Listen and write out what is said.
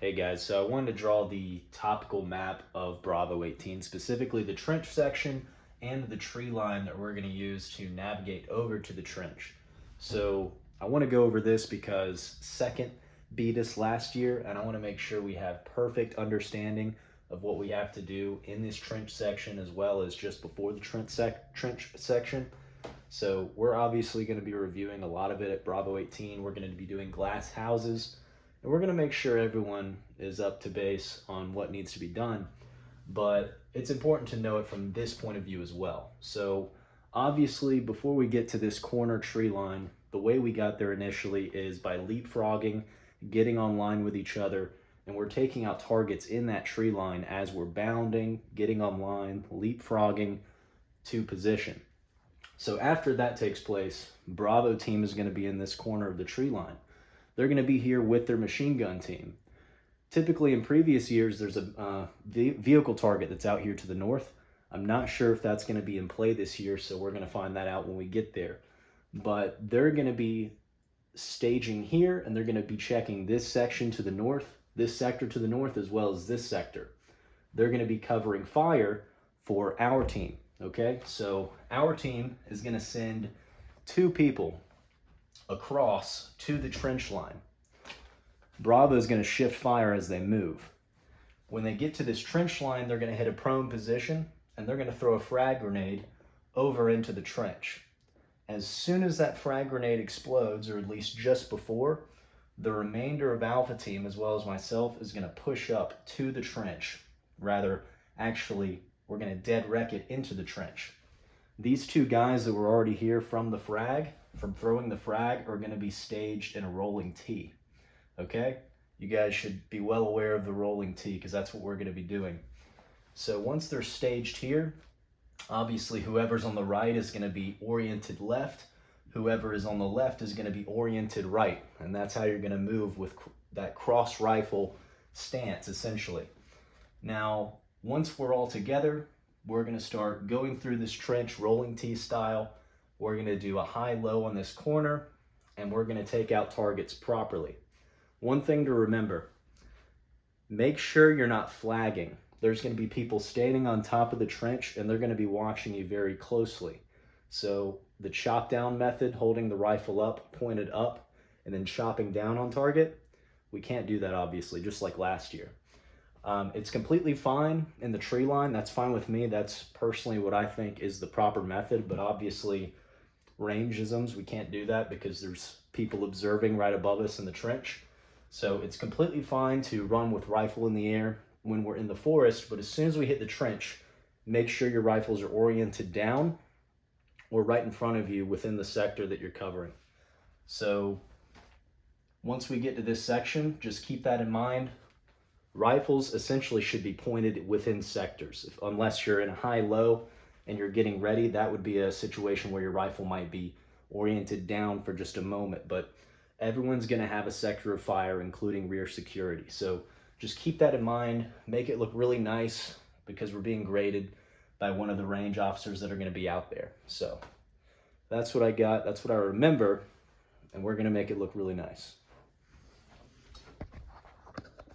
Hey guys, so I wanted to draw the topical map of Bravo 18, specifically the trench section and the tree line that we're going to use to navigate over to the trench. So I want to go over this because second beat us last year, and I want to make sure we have perfect understanding of what we have to do in this trench section as well as just before the trench section. So we're obviously going to be reviewing a lot of it at Bravo 18. We're going to be doing glass houses, and we're going to make sure everyone is up to base on what needs to be done. But it's important to know it from this point of view as well. So obviously, before we get to this corner tree line, the way we got there initially is by leapfrogging, getting online with each other, and we're taking out targets in that tree line as we're bounding, getting online, leapfrogging to position. So after that takes place, Bravo team is going to be in this corner of the tree line. They're going to be here with their machine gun team. Typically in previous years, there's a vehicle target that's out here to the north. I'm not sure if that's going to be in play this year, so we're going to find that out when we get there. But they're going to be staging here, and they're going to be checking this section to the north, this sector to the north, as well as this sector. They're going to be covering fire for our team. Okay, so our team is going to send two people across to the trench line. Bravo is going to shift fire as they move. When they get to this trench line, they're going to hit a prone position, and they're going to throw a frag grenade over into the trench. As soon as that frag grenade explodes, or at least just before, the remainder of Alpha Team, as well as myself, is going to push up to the trench. Actually, we're going to dead wreck it into the trench. These two guys that were already here from throwing the frag, are going to be staged in a rolling T. Okay? You guys should be well aware of the rolling T because that's what we're going to be doing. So once they're staged here, obviously whoever's on the right is going to be oriented left. Whoever is on the left is going to be oriented right. And that's how you're going to move with that cross rifle stance, essentially. Now, once we're all together, we're going to start going through this trench rolling T style. We're going to do a high-low on this corner, and we're going to take out targets properly. One thing to remember, make sure you're not flagging. There's going to be people standing on top of the trench, and they're going to be watching you very closely. So the chop down method, holding the rifle up, pointed up, and then chopping down on target, we can't do that obviously, just like last year. It's completely fine in the tree line. That's fine with me. That's personally what I think is the proper method, but obviously rangeisms, we can't do that because there's people observing right above us in the trench. So it's completely fine to run with rifle in the air when we're in the forest, but as soon as we hit the trench, make sure your rifles are oriented down or right in front of you within the sector that you're covering. So once we get to this section, just keep that in mind. Rifles essentially should be pointed within sectors. Unless you're in a high-low and you're getting ready, that would be a situation where your rifle might be oriented down for just a moment. But everyone's going to have a sector of fire, including rear security. So just keep that in mind. Make it look really nice because we're being graded by one of the range officers that are going to be out there. So that's what I got. That's what I remember. And we're going to make it look really nice.